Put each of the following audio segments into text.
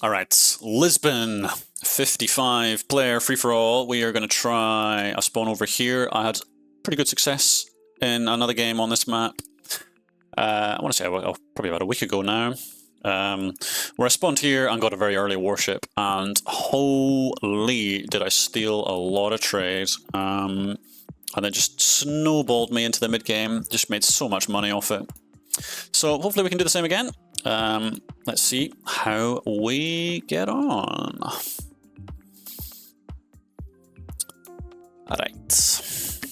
Alright, Lisbon, 55 player free-for-all. We are going to try a spawn over here. I had pretty good success in another game on this map. I want to say probably about a week ago now. Where I spawned here and got a very early warship, and holy did I steal a lot of trade. And it just snowballed me into the mid-game, just made so much money off it. So hopefully we can do the same again. Let's see how we get on. Alright.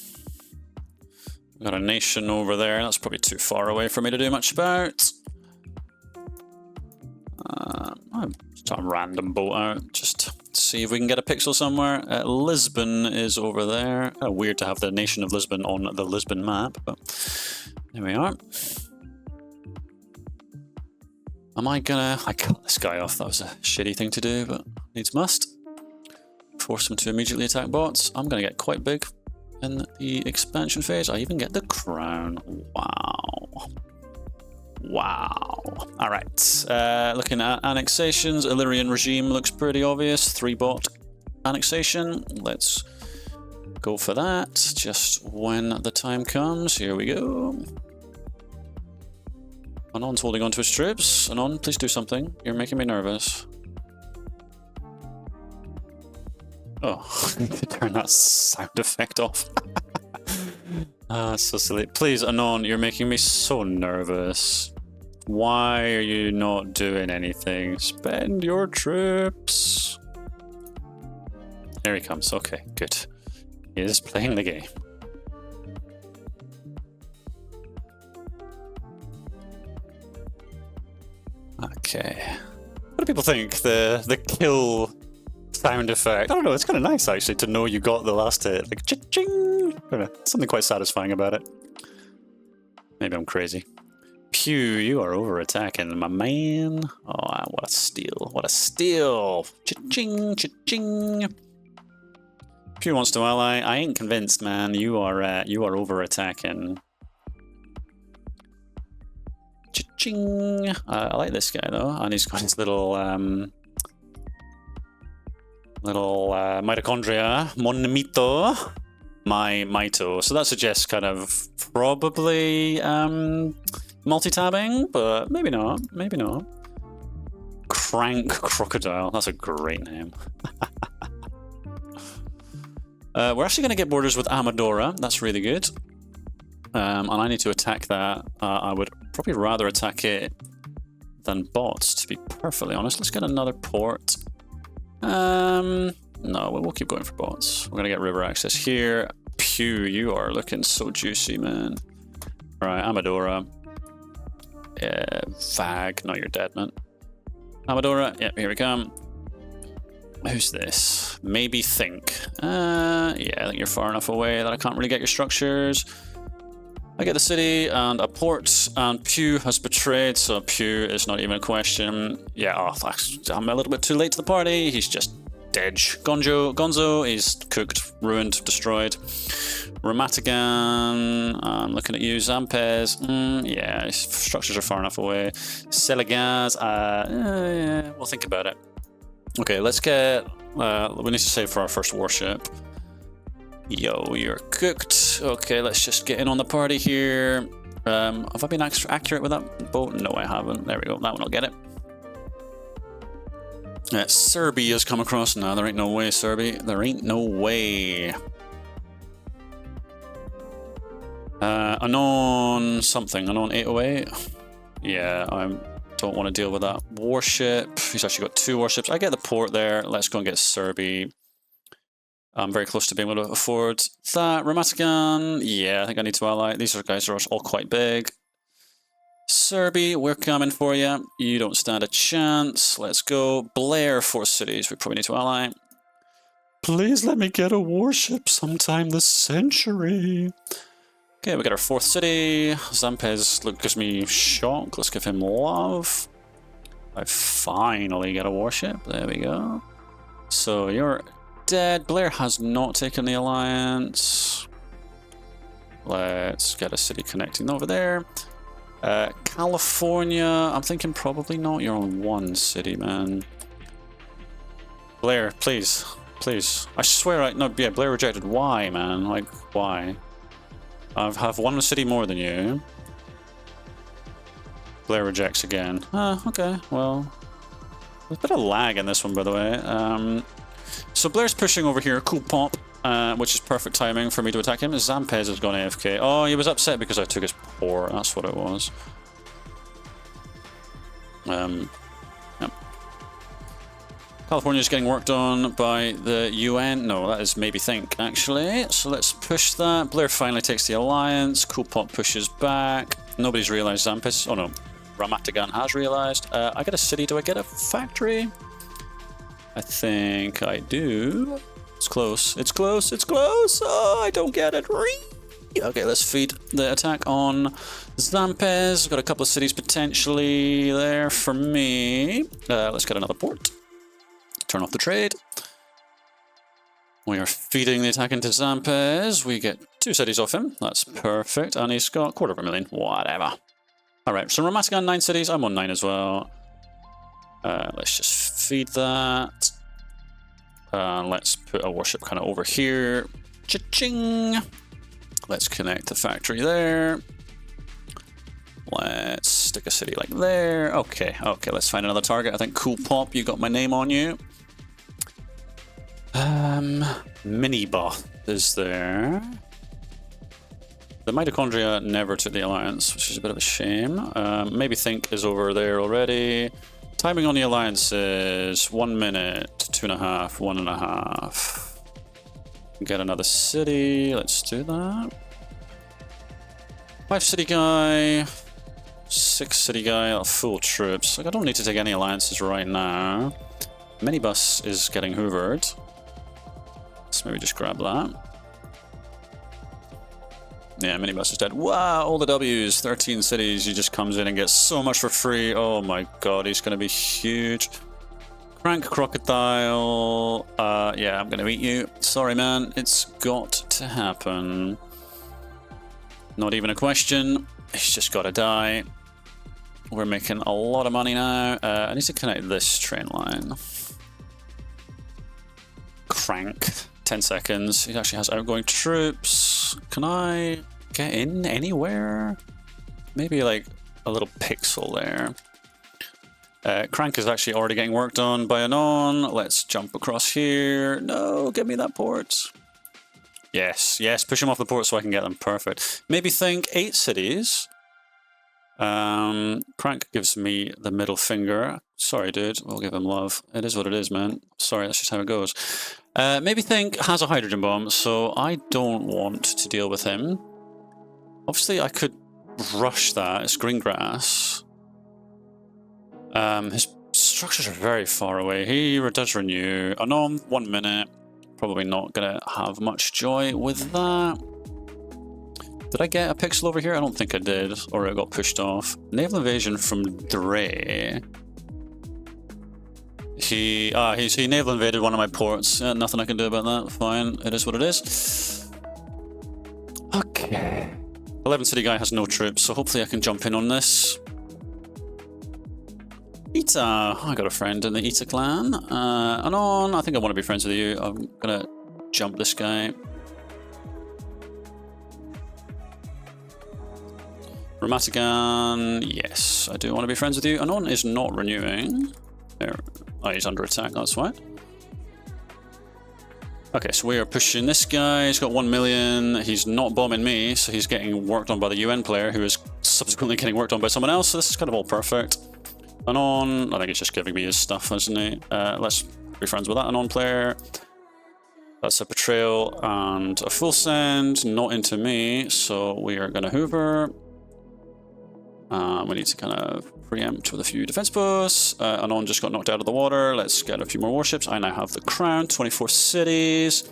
Got a nation over there, that's probably too far away for me to do much about. I'll try a random boat out, just see if we can get a pixel somewhere. Lisbon is over there. Weird to have the nation of Lisbon on the Lisbon map, but there we are. Am I gonna... I cut this guy off, that was a shitty thing to do, but needs must. Force him to immediately attack bots. I'm gonna get quite big in the expansion phase. I even get the crown. Wow. Wow. Alright, looking at annexations, Illyrian regime looks pretty obvious. 3-bot annexation. Let's go for that, just when the time comes. Here we go. Anon's holding on to his troops. Anon, please do something. You're making me nervous. Oh, I need to turn that sound effect off. So silly. Please, Anon, you're making me so nervous. Why are you not doing anything? Spend your troops. There he comes. Okay, good. He is playing the game. Okay. What do people think? The kill sound effect? I don't know, it's kind of nice actually to know you got the last hit. Like, cha-ching! I don't know, something quite satisfying about it. Maybe I'm crazy. Pew, you are over-attacking, my man. Oh, what a steal. What a steal! Cha-ching, cha-ching! Pew wants to ally. I ain't convinced, man. You are over-attacking. Cha-ching! I like this guy though, and he's got his little mitochondria, mon mito, my mito. So that suggests kind of probably multi-tabbing, but maybe not, maybe not. Crank Crocodile, that's a great name. We're actually going to get borders with Amadora, that's really good. And I need to attack that. I would probably rather attack it than bots, to be perfectly honest. Let's get another port. No, we'll keep going for bots. We're going to get river access here. Pew, you are looking so juicy, man. Alright, Amadora. Vag, no, you're dead, man. Amadora, yep, here we come. Who's this? Maybe think. Yeah, I think you're far enough away that I can't really get your structures. I get the city and a port, and Pew has betrayed, so Pew is not even a question. Yeah, oh, I'm a little bit too late to the party. He's just dead. Gonzo, he's cooked, ruined, destroyed. Ramatagan, I'm looking at you. Zampez, yeah, his structures are far enough away. Selegaz, yeah, we'll think about it. Okay, let's get, we need to save for our first warship. Yo, you're cooked. Okay, let's just get in on the party here. Have I been accurate with that boat? No, I haven't. There we go. That one will get it. Serbia's come across. No, there ain't no way, Serbia. There ain't no way. Anon something. Anon 808. Yeah, I don't want to deal with that warship. He's actually got 2 warships. I get the port there. Let's go and get Serbia. I'm very close to being able to afford that. Ramatagan, yeah, I think I need to ally. These guys are all quite big. Serbia, we're coming for you. You don't stand a chance. Let's go. Blair, 4 cities. We probably need to ally. Please let me get a warship sometime this century. Okay, we got our 4th city. Zampez gives me shock. Let's give him love. I finally get a warship. There we go. So you're dead. Blair has not taken the alliance. Let's get a city connecting over there. California, I'm thinking probably not. You're on 1 city, man. Blair, please. Please. I swear no, yeah, Blair rejected. Why, man? Like, why? I have one city more than you. Blair rejects again. Okay, well. There's a bit of lag in this one, by the way. So Blair's pushing over here. Cool pop, which is perfect timing for me to attack him. Zampez has gone AFK. Oh, he was upset because I took his port. That's what it was. Yep. California's getting worked on by the UN. No, that is maybe think, actually. So let's push that. Blair finally takes the alliance. Cool pop pushes back. Nobody's realized Zampez. Oh no, Ramatagan has realized. I get a city. Do I get a factory? I think I do. It's close. It's close. It's close. Oh, I don't get it. Okay, let's feed the attack on Zampez. Got a couple of cities potentially there for me. Let's get another port. Turn off the trade. We are feeding the attack into Zampez. We get 2 cities off him. That's perfect. And he's got 250,000. Whatever. Alright, so Ramatagan 9 cities. I'm on 9 as well. Let's just feed that. Let's put a warship kind of over here. Cha-ching! Let's connect the factory there. Let's stick a city like there. Okay, okay, let's find another target. I think Cool Pop, you got my name on you. Miniboth is there. The mitochondria never took the alliance, which is a bit of a shame. Maybe Think is over there already. Timing on the alliance is 1 minute, 2.5, 1.5. Get another city. Let's do that. 5 city guy, 6 city guy, full troops. Like, I don't need to take any alliances right now. Minibus is getting hoovered. Let's maybe just grab that. Yeah, Minibus is dead. Wow, all the W's, 13 cities. He just comes in and gets so much for free. Oh my god, he's going to be huge. Crank Crocodile. Yeah, I'm going to eat you. Sorry, man. It's got to happen. Not even a question. He's just got to die. We're making a lot of money now. I need to connect this train line. Crank. 10 seconds. He actually has outgoing troops. Can I get in anywhere? Maybe like a little pixel there. Crank is actually already getting worked on by Anon. Let's jump across here. No, give me that port. Yes, yes, push him off the port so I can get them. Perfect. Maybe Think 8 cities. Crank gives me the middle finger. Sorry, dude. We'll give him love. It is what it is, man. Sorry, that's just how it goes. Maybe Think has a hydrogen bomb, so I don't want to deal with him. Obviously, I could rush that. It's green grass. His structures are very far away. He does renew. Anon, 1 minute. Probably not going to have much joy with that. Did I get a pixel over here? I don't think I did, or it got pushed off. Naval invasion from Dre. He naval invaded one of my ports. Nothing I can do about that. Fine, it is what it is. Okay. 11 city guy has no troops, so hopefully I can jump in on this. Ita, I got a friend in the Ita clan. Anon, I think I want to be friends with you. I'm gonna jump this guy. Ramatagan, yes, I do want to be friends with you. Anon is not renewing. There. Oh, he's under attack, that's why. Okay, so we are pushing this guy. He's got 1 million. He's not bombing me, so he's getting worked on by the UN player, who is subsequently getting worked on by someone else. So this is kind of all perfect. Anon, I think he's just giving me his stuff, isn't he? Let's be friends with that Anon player. That's a betrayal and a full send, not into me, so we are going to hoover. We need to kind of preempt with a few defense posts. Anon just got knocked out of the water. Let's get a few more warships. I now have the crown, 24 cities.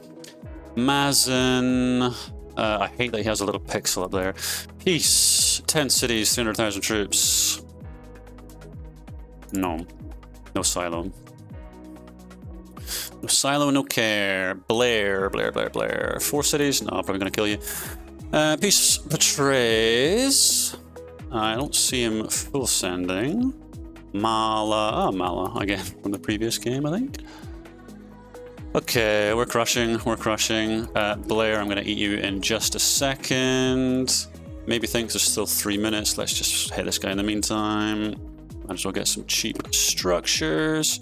Mazen. I hate that he has a little pixel up there. Peace, 10 cities, 300,000 troops. No. No silo. No silo, no care. Blair, Blair, Blair, Blair. 4 cities? No, I'm probably going to kill you. Peace betrays. I don't see him full sending. Mala. Oh, Mala again from the previous game, I think. Okay, we're crushing, we're crushing. Blair, I'm going to eat you in just a second. Maybe thinks there's still 3 minutes. Let's just hit this guy in the meantime. Might as well get some cheap structures.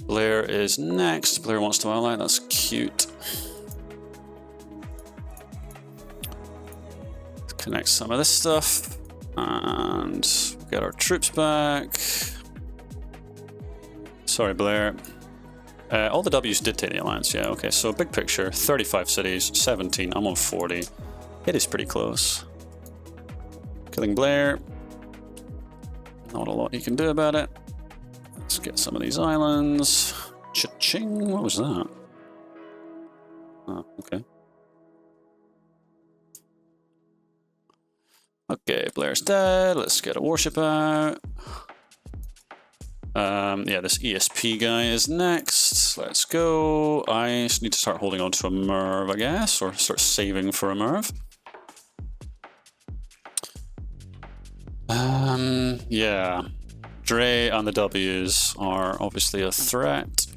Blair is next. Blair wants to ally, that's cute. Connect some of this stuff. And get our troops back. Sorry, Blair. All the W's did take the alliance, yeah, okay. So big picture, 35 cities, 17, I'm on 40. It is pretty close. Killing Blair. Not a lot he can do about it. Let's get some of these islands. Cha-ching, what was that? Oh, okay. Okay, Blair's dead. Let's get a warship out. Yeah, this ESP guy is next. Let's go. I just need to start holding on to a MIRV, I guess, or start saving for a MIRV. Yeah. Dre and the W's are obviously a threat.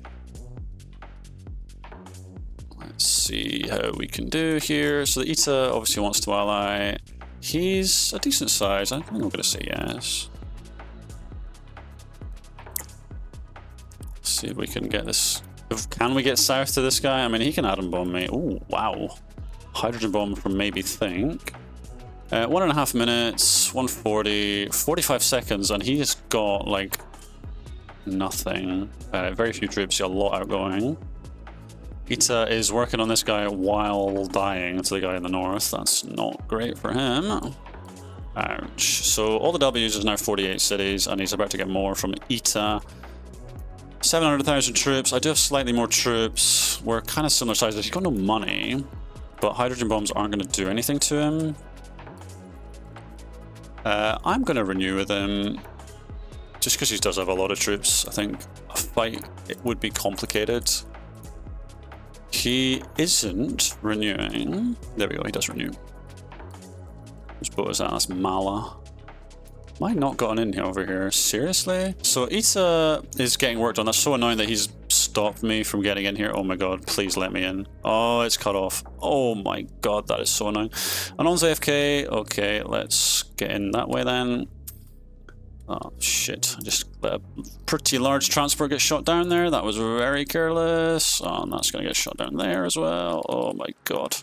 Let's see how we can do here. So the Ita obviously wants to ally. He's a decent size. I think I'm going to say yes. See if we can get this. Can we get south to this guy? I mean, he can atom bomb me. Oh, wow. Hydrogen bomb from maybe think. 1.5 minutes, 140, 45 seconds, and he has got like nothing. Very few troops, a lot outgoing. Ita is working on this guy while dying to the guy in the north. That's not great for him. Ouch. So all the W's is now 48 cities, and he's about to get more from Ita. 700,000 troops. I do have slightly more troops. We're kind of similar sizes. He's got no money, but hydrogen bombs aren't going to do anything to him. I'm going to renew with him just because he does have a lot of troops. I think a fight it would be complicated. He isn't renewing. There we go, he does renew. Which boat is that? That's Mala. Am I not gotten in here over here? Seriously? So Ita is getting worked on. That's so annoying that he's stopped me from getting in here. Oh my god, please let me in. Oh, it's cut off. Oh my god, that is so annoying. Anon's AFK. Okay, let's get in that way then. Oh shit, I just let a pretty large transport get shot down there. That was very careless. Oh, and that's gonna get shot down there as well. Oh my god.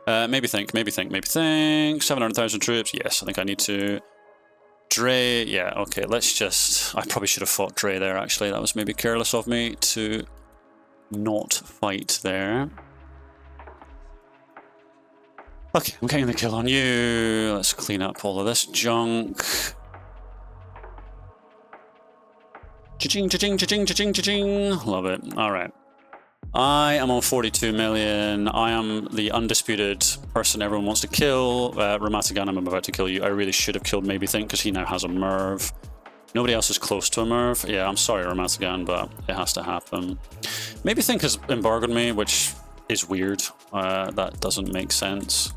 Maybe think, maybe think, maybe think. 700,000 troops. Yes, I think I need to. Dre, yeah, okay, let's just... I probably should have fought Dre there, actually. That was maybe careless of me to not fight there. Okay, I'm getting the kill on you. Let's clean up all of this junk. Cha-ching, cha-ching, cha-ching, cha-ching, cha-ching. Love it. All right. I am on 42 million. I am the undisputed person everyone wants to kill. Ramatagan, I'm about to kill you. I really should have killed Maybe Think because he now has a MIRV. Nobody else is close to a MIRV. Yeah, I'm sorry, Ramatagan, but it has to happen. Maybe Think has embargoed me, which is weird. That doesn't make sense.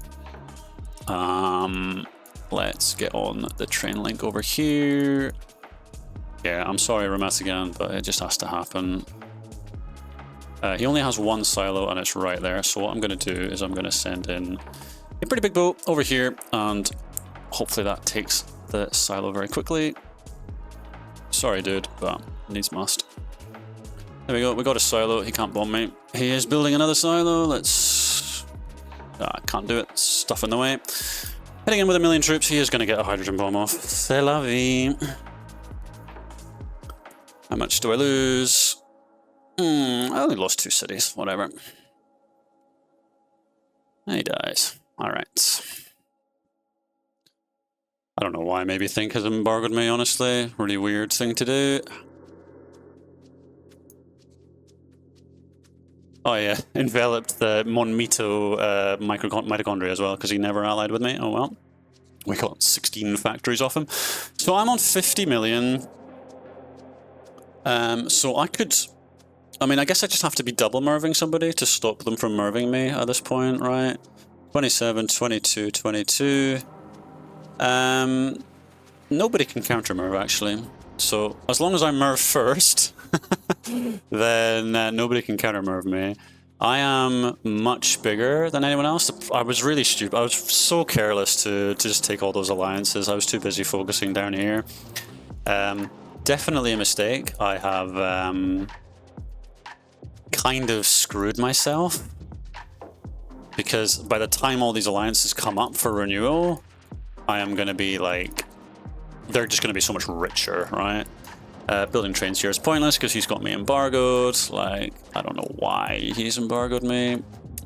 Let's get on the train link over here. Yeah, I'm sorry, Ramatagan, but it just has to happen. He only has one silo and it's right there, so what I'm going to do is I'm going to send in a pretty big boat over here and hopefully that takes the silo very quickly. Sorry dude, but needs must. There we go, we got a silo, he can't bomb me. He is building another silo, let's... I can't do it, stuff in the way. Heading in with 1 million troops, he is going to get a hydrogen bomb off. C'est la vie. How much do I lose? I only lost 2 cities, whatever. And he dies. Alright. I don't know why Maybe Think has embargoed me, honestly. Really weird thing to do. Oh yeah, enveloped the Monmito mitochondria as well, because he never allied with me. Oh well. We got 16 factories off him. So I'm on 50 million. So I could... I mean, I guess I just have to be double MIRVing somebody to stop them from MIRVing me at this point, right? 27, 22, 22. Nobody can counter-MIRV, actually. So, as long as I MIRV first, then nobody can counter-MIRV me. I am much bigger than anyone else. I was really stupid. I was so careless to just take all those alliances. I was too busy focusing down here. Definitely a mistake. I have kind of screwed myself, because by the time all these alliances come up for renewal, I am going to be like, they're just going to be so much richer, right? Building trains here is pointless because he's got me embargoed. Like, I don't know why he's embargoed me.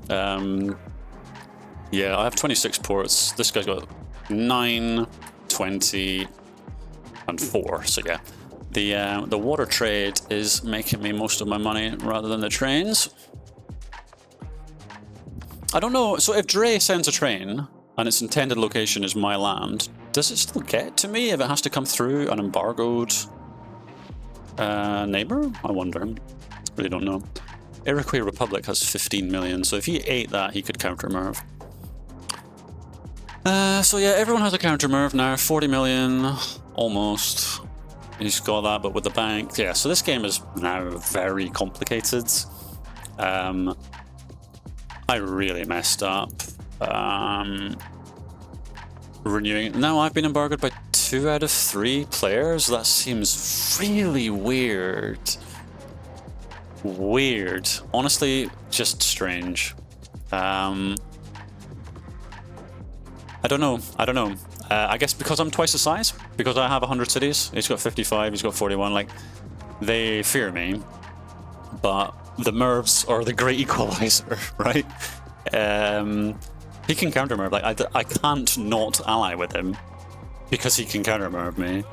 Yeah, I have 26 ports. This guy's got 9, 20, and 4. So yeah, the water trade is making me most of my money rather than the trains. I don't know. So if Dre sends a train and its intended location is my land, does it still get to me if it has to come through an embargoed neighbor? I wonder. Really don't know. Iroquois Republic has 15 million, so if he ate that, he could counter-MIRV. So yeah, everyone has a counter-MIRV now. 40 million, almost. He's got that, but with the bank. Yeah, so this game is now very complicated. I really messed up. Renewing. Now I've been embargoed by 2 out of 3 players. That seems really weird. Weird. Honestly, just strange. I don't know. I guess because I'm twice the size, because I have 100 cities. He's got 55, he's got 41. Like, they fear me. But the MIRVs are the great equalizer, right? He can counter-MIRV. Like, I can't not ally with him because he can counter-MIRV me.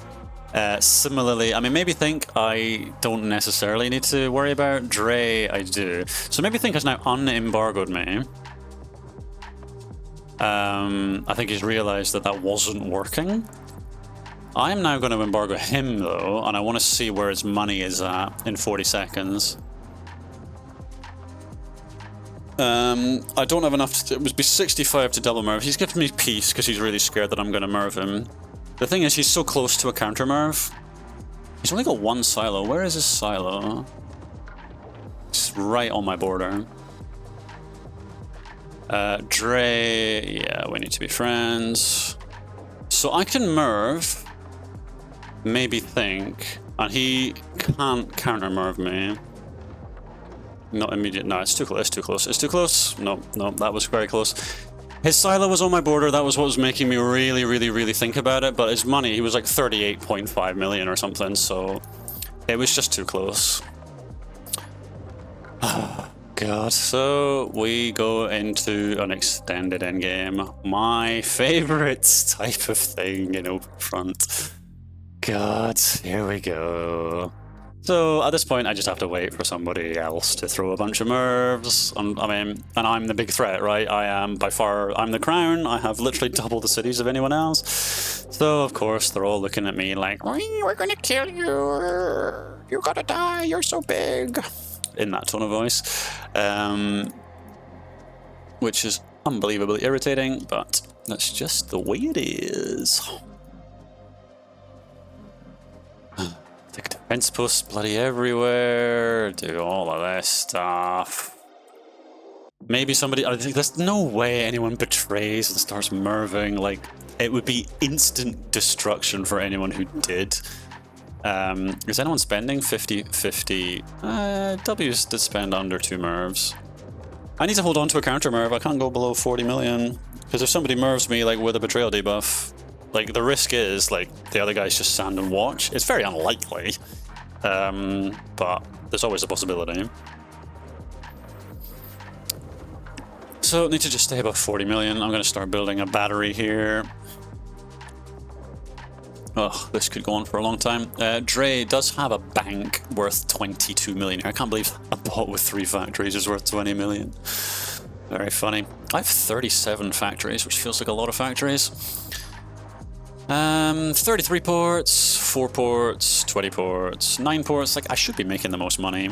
Similarly, I mean, maybe think I don't necessarily need to worry about Dre. I do. So maybe think has now unembargoed me. I think he's realized that that wasn't working. I'm now going to embargo him though, and I want to see where his money is at in 40 seconds. I don't have enough to, it would be 65 to double MIRV. He's giving me peace because he's really scared that I'm going to MIRV him. The thing is, he's so close to a counter-MIRV. He's only got 1 silo. Where is his silo? It's right on my border. Dre, yeah, we need to be friends. So I can MIRV, maybe think, and he can't counter-MIRV me. Not immediate. No, it's too close. It's too close. It's too close. No, that was very close. His silo was on my border. That was what was making me really think about it. But his money, he was like 38.5 million or something. So it was just too close. God. So we go into an extended endgame. My favorite type of thing in open front. God, here we go. So at this point, I just have to wait for somebody else to throw a bunch of MIRVs. I mean, and I'm the big threat, right? I am by far, I'm the crown. I have literally double the cities of anyone else. So of course, they're all looking at me like, we're gonna kill you. You gotta die. You're so big. In that tone of voice. Which is unbelievably irritating, but that's just the way it is. Take defense posts bloody everywhere, do all of this stuff. Maybe somebody, I think there's no way anyone betrays and starts MIRVing. Like, it would be instant destruction for anyone who did. Is anyone spending 50-50? W's did spend under 2 MIRVs. I need to hold on to a counter MIRV. I can't go below 40 million. Because if somebody MIRVs me like with a betrayal debuff, like the risk is like the other guys just stand and watch. It's very unlikely. But there's always a possibility. So need to just stay above 40 million. I'm going to start building a battery here. Oh, this could go on for a long time. Dre does have a bank worth 22 million here. I can't believe a bot with 3 factories is worth 20 million. Very funny. I have 37 factories, which feels like a lot of factories. 33 ports, 4 ports, 20 ports, 9 ports. Like, I should be making the most money.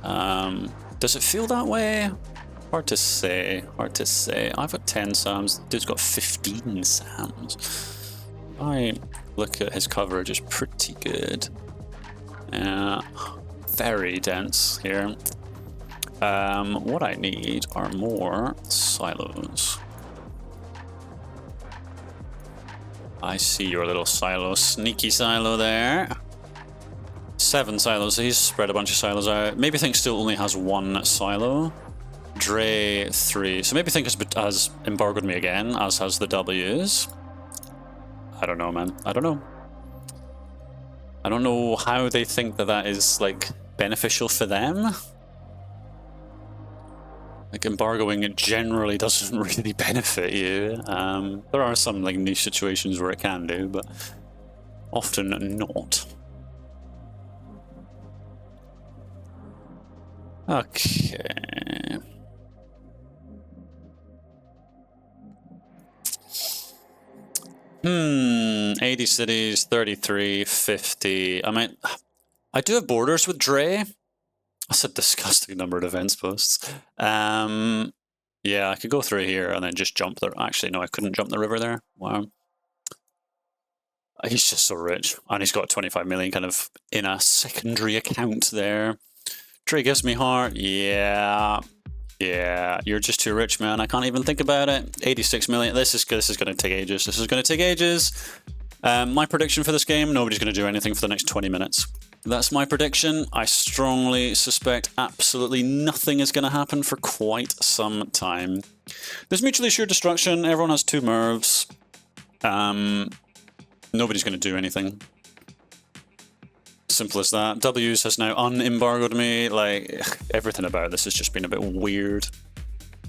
Does it feel that way? Hard to say. Hard to say. I've got 10 SAMs. Dude's got 15 SAMs. I look at his coverage, it's pretty good. Yeah. very dense here. What I need are more silos. I see your little silo, sneaky silo there. 7 silos, he's spread a bunch of silos out. Maybe Think still only has 1 silo. Dre 3, so maybe Think has embargoed me again, as has the W's. I don't know, man. I don't know. I don't know how they think that that is, like, beneficial for them. Like, embargoing it generally doesn't really benefit you. There are some, like, niche situations where it can do, but often not. Okay. Hmm, 80 cities, 33, 50. I mean, I do have borders with Dre. That's a disgusting number of defense posts. Yeah, I could go through here and then just jump there. Actually, no, I couldn't jump the river there. Wow. He's just so rich. And he's got 25 million kind of in a secondary account there. Dre gives me heart. Yeah. Yeah, you're just too rich, man. I can't even think about it. 86 million. This is going to take ages. This is going to take ages. My prediction for this game, nobody's going to do anything for the next 20 minutes. That's my prediction. I strongly suspect absolutely nothing is going to happen for quite some time. There's mutually assured destruction. Everyone has 2 MIRVs. Nobody's going to do anything. Simple as that. W's has now unembargoed me. Like, everything about this has just been a bit weird.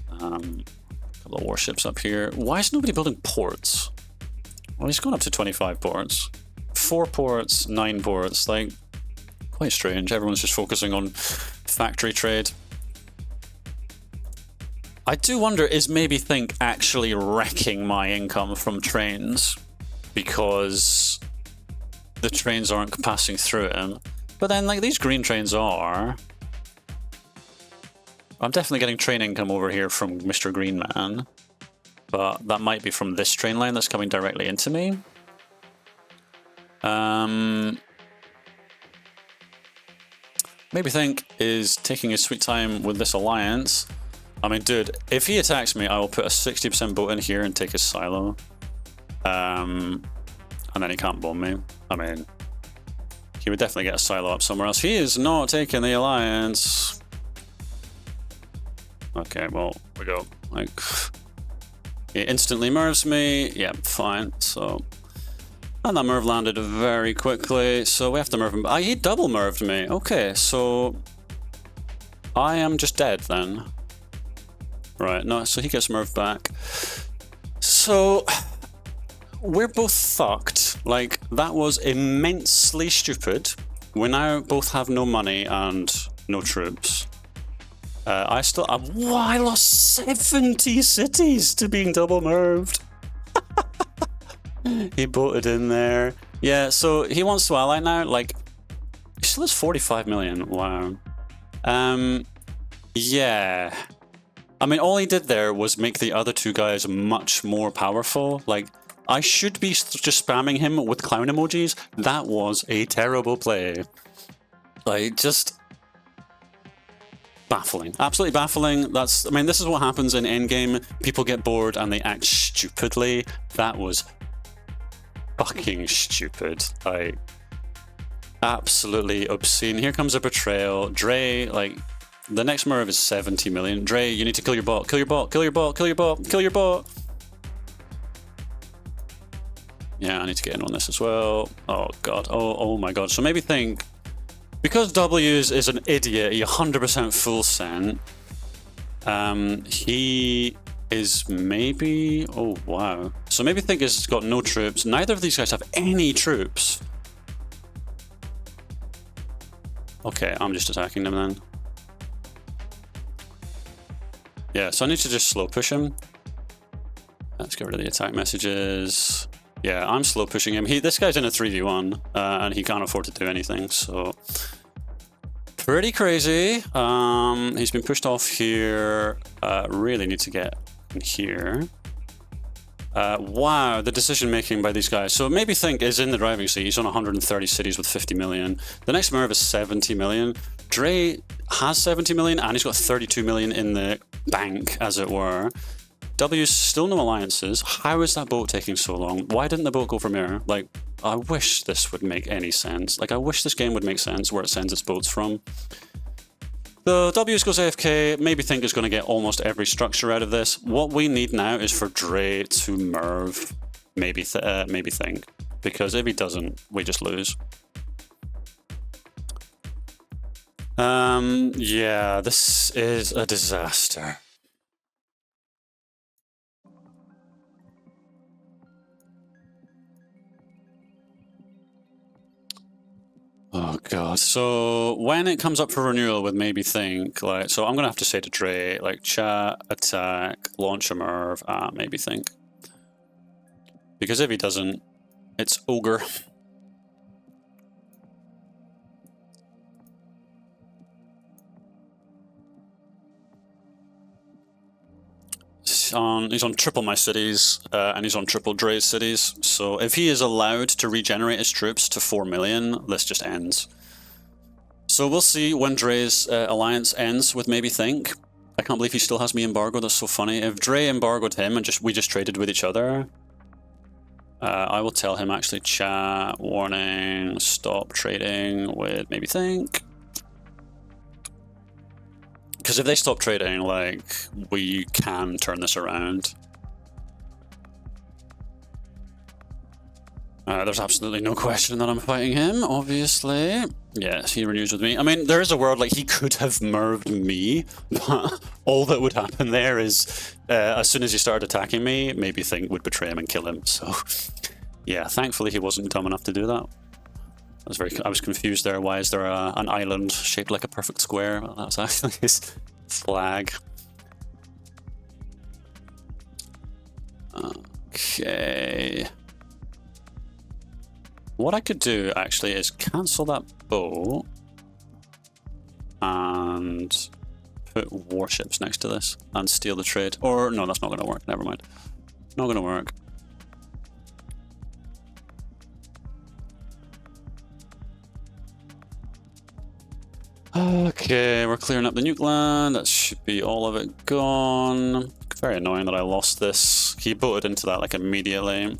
A couple of warships up here. Why is nobody building ports? Well, he's gone up to 25 ports. 4 ports, 9 ports. Like, quite strange. Everyone's just focusing on factory trade. I do wonder, is maybe Think actually wrecking my income from trains? Because the trains aren't passing through him. But then, like, these green trains are. I'm definitely getting train income over here from Mr. Green Man. But that might be from this train line that's coming directly into me. Maybe Think is taking his sweet time with this alliance. I mean, dude, if he attacks me, I will put a 60% boat in here and take his silo. And then he can't bomb me. I mean, he would definitely get a silo up somewhere else. He is not taking the alliance. Okay, well, we go. Like, he instantly MIRVs me. Yeah, fine. So, and that MIRV landed very quickly. So we have to MIRV him. He double MIRV'd me. Okay, so I am just dead then. Right, no, so he gets MIRV'd back. So we're both fucked. Like, that was immensely stupid. We now both have no money and no troops. I lost 70 cities to being double MIRV'd. He boated in there. Yeah, so he wants to ally now. Like, he still has 45 million. Wow. Yeah. I mean, all he did there was make the other 2 guys much more powerful. Like, I should be just spamming him with clown emojis. That was a terrible play. Like, just baffling. Absolutely baffling. I mean, this is what happens in endgame. People get bored and they act stupidly. That was fucking stupid. Like, absolutely obscene. Here comes a betrayal. Dre, like, the next MIRV is 70 million. Dre, you need to kill your bot. Kill your bot. Kill your bot. Kill your bot. Kill your bot. Yeah, I need to get in on this as well. Oh, God. Oh my God. So maybe Think, because W's is an idiot, he 100% full sent. He is maybe... Oh, wow. So maybe Think has got no troops. Neither of these guys have any troops. Okay, I'm just attacking them then. Yeah, so I need to just slow push him. Let's get rid of the attack messages. Yeah, I'm slow pushing him. This guy's in a 3v1, and he can't afford to do anything, so... Pretty crazy. He's been pushed off here. Really need to get in here. Wow, the decision making by these guys. So maybe Think is in the driving seat. He's on 130 cities with 50 million. The next MIRV is 70 million. Dre has 70 million and he's got 32 million in the bank, as it were. W's still no alliances. How is that boat taking so long? Why didn't the boat go for mirror? Like, I wish this would make any sense. Like, I wish this game would make sense where it sends its boats from. The W's goes AFK. Maybe Think is going to get almost every structure out of this. What we need now is for Dre to MIRV maybe Think. Because if he doesn't, we just lose. Yeah, this is a disaster. Oh god. So when it comes up for renewal with maybe Think, like, so I'm gonna have to say to Dre, like, chat, attack, launch a MIRV, maybe Think. Because if he doesn't, it's ogre. He's on triple my cities, and he's on triple Dre's cities. So if he is allowed to regenerate his troops to 4 million, this just ends. So we'll see when Dre's alliance ends with maybe Think. I can't believe he still has me embargoed. That's so funny. If Dre embargoed him and we just traded with each other, I will tell him actually, chat, warning, stop trading with maybe Think. Because if they stop trading, like, we can turn this around. There's absolutely no question that I'm fighting him, obviously. Yes, he renews with me. I mean, there is a world, like, he could have MIRV'd me, but all that would happen there is, as soon as he started attacking me, maybe Think would betray him and kill him. So, yeah, thankfully he wasn't dumb enough to do that. I was confused there. Why is there an island shaped like a perfect square? Well, that's actually his flag. Okay. What I could do actually is cancel that boat and put warships next to this and steal the trade. Or no, that's not going to work. Never mind. Not going to work. Okay, we're clearing up the nuke land. That should be all of it gone. Very annoying that I lost this. He boated into that like immediately.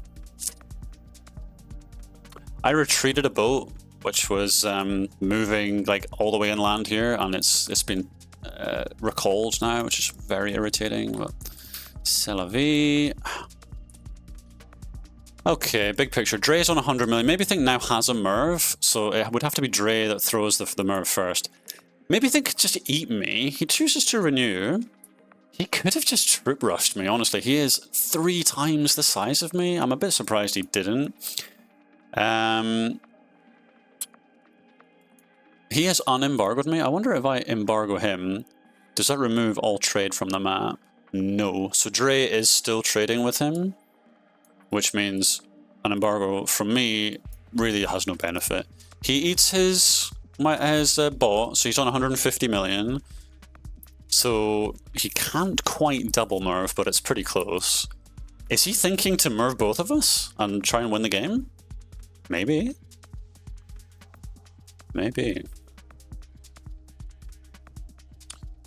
I retreated a boat which was moving like all the way inland here, and it's been recalled now, which is very irritating. But c'est la vie. Okay, big picture. Dre's on 100 million. Maybe Think now has a MIRV, so it would have to be Dre that throws the MIRV first. Maybe Think could just eat me. He chooses to renew. He could have just troop rushed me, honestly. He is 3 times the size of me. I'm a bit surprised he didn't. He has unembargoed me. I wonder if I embargo him, does that remove all trade from the map? No. So Dre is still trading with him, which means an embargo from me really has no benefit. He eats his bot, so he's on 150 million. So he can't quite double MIRV, but it's pretty close. Is he thinking to MIRV both of us and try and win the game? Maybe. Maybe.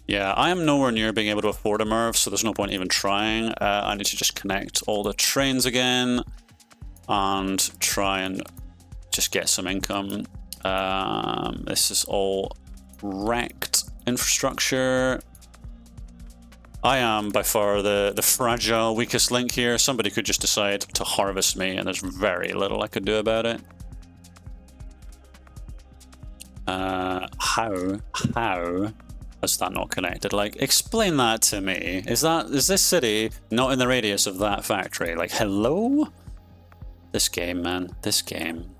Yeah, I am nowhere near being able to afford a MIRV, so there's no point even trying. I need to just connect all the trains again and try and just get some income. This is all wrecked infrastructure. I am by far the fragile weakest link here. Somebody could just decide to harvest me, and there's very little I could do about it. How is that not connected? Like, explain that to me. Is this city not in the radius of that factory? Like, hello? This game, man. This game.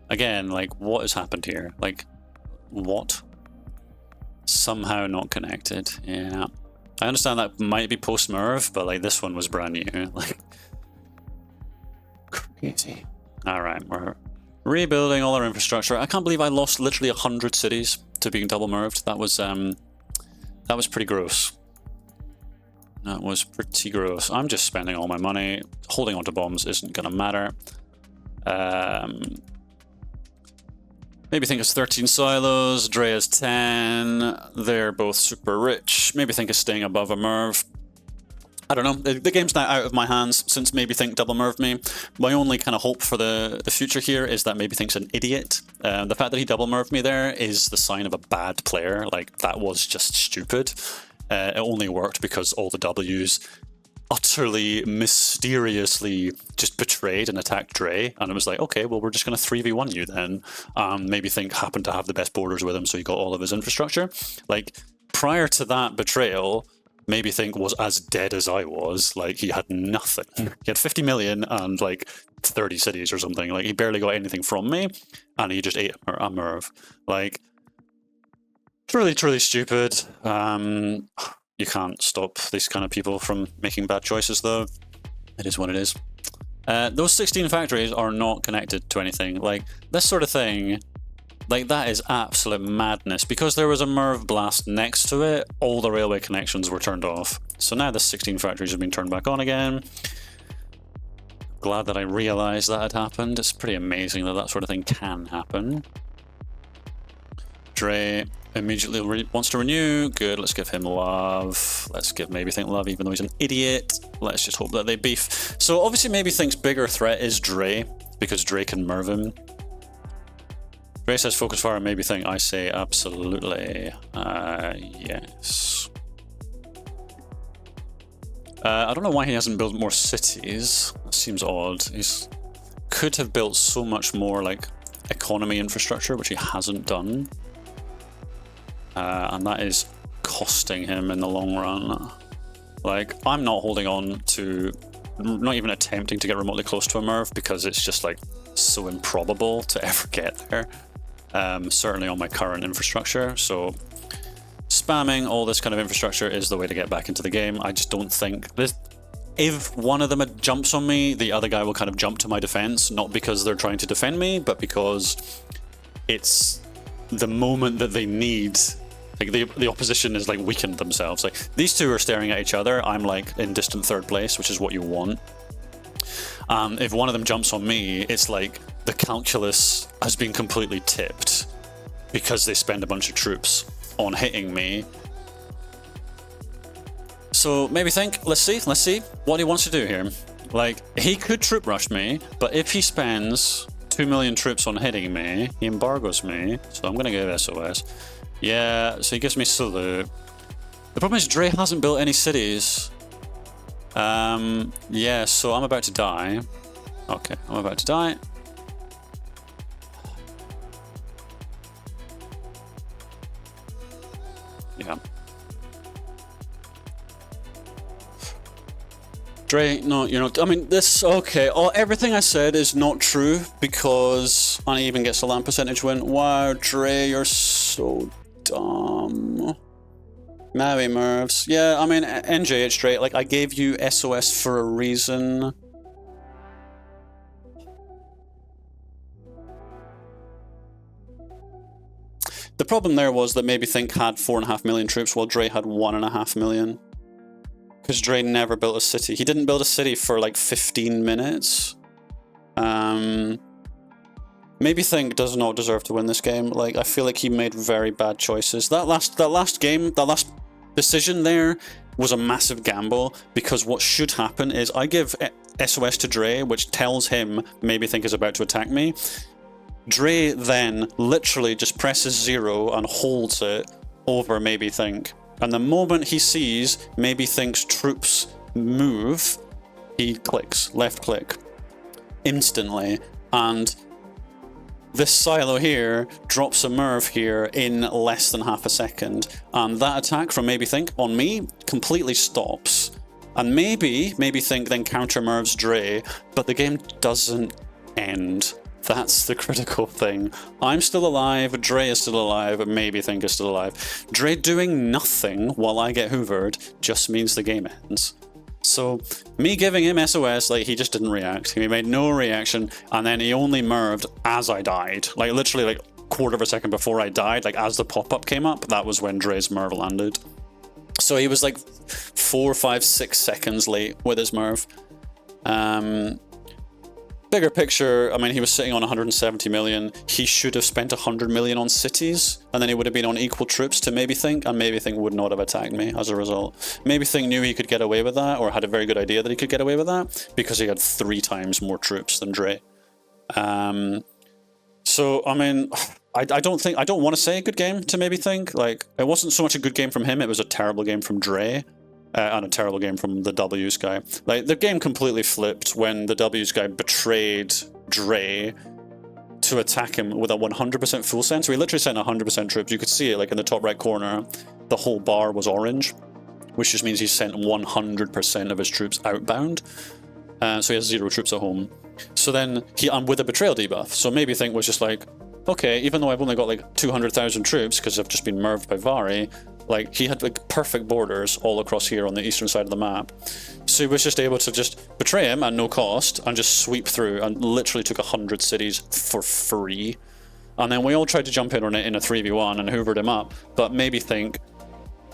Again, like, what has happened here? Like, what? Somehow not connected. Yeah. I understand that might be post-MIRV, but, like, this one was brand new. Like, crazy. Alright, we're rebuilding all our infrastructure. I can't believe I lost literally 100 cities to being double MIRV'd. That was pretty gross. That was pretty gross. I'm just spending all my money. Holding onto bombs isn't gonna matter. Maybe think it's 13 silos, Dre is 10, they're both super rich. Maybe think is staying above a MIRV. I don't know, the game's now out of my hands since Maybe Think double MIRV'd me. My only kind of hope for the future here is that Maybe Think's an idiot. The fact that he double MIRV'd me there is the sign of a bad player. Like, that was just stupid. It only worked because all the W's utterly mysteriously just betrayed and attacked Dre, and it was like, okay, well, we're just going to 3v1 you then. Maybe Think happened to have the best borders with him, so he got all of his infrastructure. Like, prior to that betrayal, Maybe Think was as dead as I was. Like, he had nothing. He had 50 million and like 30 cities or something. Like, he barely got anything from me, and he just ate a MIRV. Like, truly, truly stupid. You can't stop these kind of people from making bad choices, though. It is what it is. Those 16 factories are not connected to anything. Like, this sort of thing, like, that is absolute madness. Because there was a MIRV blast next to it, all the railway connections were turned off. So now the 16 factories have been turned back on again. Glad that I realized that had happened. It's pretty amazing that that sort of thing can happen. Dre immediately wants to renew. Good, let's give him love. Let's give Maybe Think love, even though he's an idiot. Let's just hope that they beef. So obviously Maybe Think's bigger threat is Dre, because Dre can MIRV him. Dre says focus fire on Maybe Think. I say absolutely. Yes. I don't know why he hasn't built more cities. That seems odd. He's could have built so much more like economy infrastructure, which he hasn't done. And that is costing him in the long run. Like, I'm not holding on to, not even attempting to get remotely close to a MIRV, because it's just like so improbable to ever get there. Certainly on my current infrastructure. So spamming all this kind of infrastructure is the way to get back into the game. I just don't think this. If one of them jumps on me, the other guy will kind of jump to my defense, not because they're trying to defend me, but because it's the moment that they need. Like, the opposition is like weakened themselves. Like, these two are staring at each other. I'm like in distant third place, which is what you want. If one of them jumps on me, it's like the calculus has been completely tipped because they spend a bunch of troops on hitting me. So Maybe Think, let's see what he wants to do here. Like, he could troop rush me, but if he spends 2 million troops on hitting me, he embargoes me, so I'm gonna give SOS. Yeah, so he gives me salute. The problem is Dre hasn't built any cities. Yeah, so I'm about to die. Okay, I'm about to die. Yeah. Dre, no, you're not. I mean, this, okay. Everything I said is not true because I even gets a land percentage win. Wow, Dre, you're so dumb. Maui MIRVs. Yeah, I mean, NJH Dre, like, I gave you SOS for a reason. The problem there was that Maybe Think had 4.5 million troops while Dre had 1.5 million. Because Dre never built a city. He didn't build a city for like 15 minutes. Maybe Think does not deserve to win this game. Like, I feel like he made very bad choices. That last decision there was a massive gamble, because what should happen is I give SOS to Dre, which tells him Maybe Think is about to attack me. Dre then literally just presses 0 and holds it over Maybe Think. And the moment he sees Maybe Think's troops move, he clicks, left click, instantly. And this silo here drops a MIRV here in less than half a second. And that attack from Maybe Think on me completely stops. And maybe Think then counter-MIRVs Dre, but the game doesn't end. That's the critical thing. I'm still alive, Dre is still alive, Maybe Think is still alive. Dre doing nothing while I get hoovered just means the game ends. So me giving him SOS, like, he just didn't react. He made no reaction, and then he only MIRV'd as I died. Like, literally like quarter of a second before I died, like as the pop-up came up, that was when Dre's MIRV landed. So he was like 4, 5, 6 seconds late with his MIRV. bigger picture, I mean, he was sitting on 170 million. He should have spent 100 million on cities, and then he would have been on equal troops to Maybe Think, and Maybe Think would not have attacked me as a result. Maybe Think knew he could get away with that, or had a very good idea that he could get away with that, because he had 3 times more troops than Dre. So, I mean, I don't want to say a good game to Maybe Think. Like, it wasn't so much a good game from him, it was a terrible game from Dre. And a terrible game from the W's guy. Like, the game completely flipped when the W's guy betrayed Dre to attack him with a 100% full send. So he literally sent 100% troops. You could see it, like, in the top right corner, the whole bar was orange, which just means he sent 100% of his troops outbound. So he has 0 troops at home. So then I'm with a betrayal debuff. So Maybe Think was just like, okay, even though I've only got like 200,000 troops because I've just been MIRV'd by Vari, like, he had like perfect borders all across here on the eastern side of the map. So he was just able to just betray him at no cost and just sweep through, and literally took 100 cities for free. And then we all tried to jump in on it in a 3v1 and hoovered him up, but Maybe Think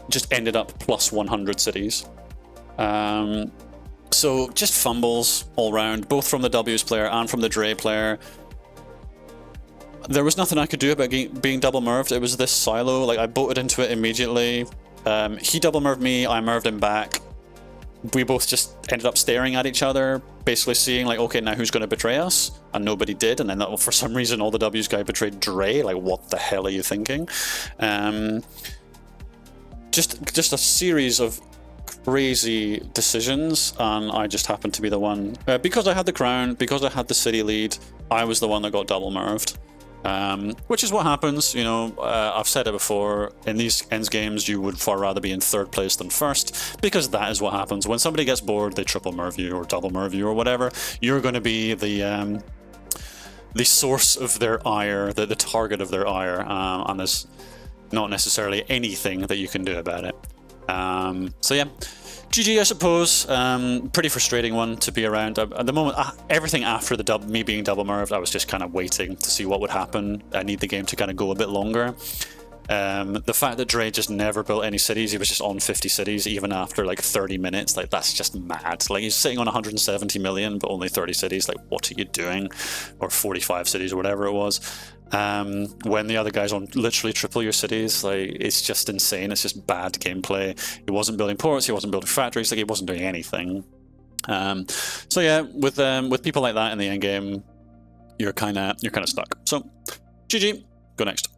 just ended up plus 100 cities. So just fumbles all round, both from the W's player and from the Dre player. There was nothing I could do about being double MIRV'd. It was this silo. Like, I bolted into it immediately. He double MIRV'd me, I MIRV'd him back. We both just ended up staring at each other, basically seeing like, okay, now who's going to betray us? And nobody did. And then for some reason, all the W's guy betrayed Dre. Like, what the hell are you thinking? Just a series of crazy decisions, and I just happened to be the one. Because I had the crown, because I had the city lead, I was the one that got double MIRV'd. Which is what happens, you know. I've said it before, in these ends games you would far rather be in 3rd place than 1st, because that is what happens. When somebody gets bored, they triple MIRV you or double MIRV you or whatever. You're going to be the source of their ire, the target of their ire, and there's not necessarily anything that you can do about it. So yeah, GG, I suppose. Pretty frustrating one to be around. At the moment, everything after me being double MIRV'd, I was just kind of waiting to see what would happen. I need the game to kind of go a bit longer. The fact that Dre just never built any cities, he was just on 50 cities even after like 30 minutes, like, that's just mad. Like, he's sitting on 170 million but only 30 cities, like, what are you doing? Or 45 cities or whatever it was. When the other guy's on literally triple your cities, like, it's just insane. It's just bad gameplay. He wasn't building ports, he wasn't building factories, like, he wasn't doing anything. So yeah, with people like that in the end game, you're kind of stuck. So GG, go next.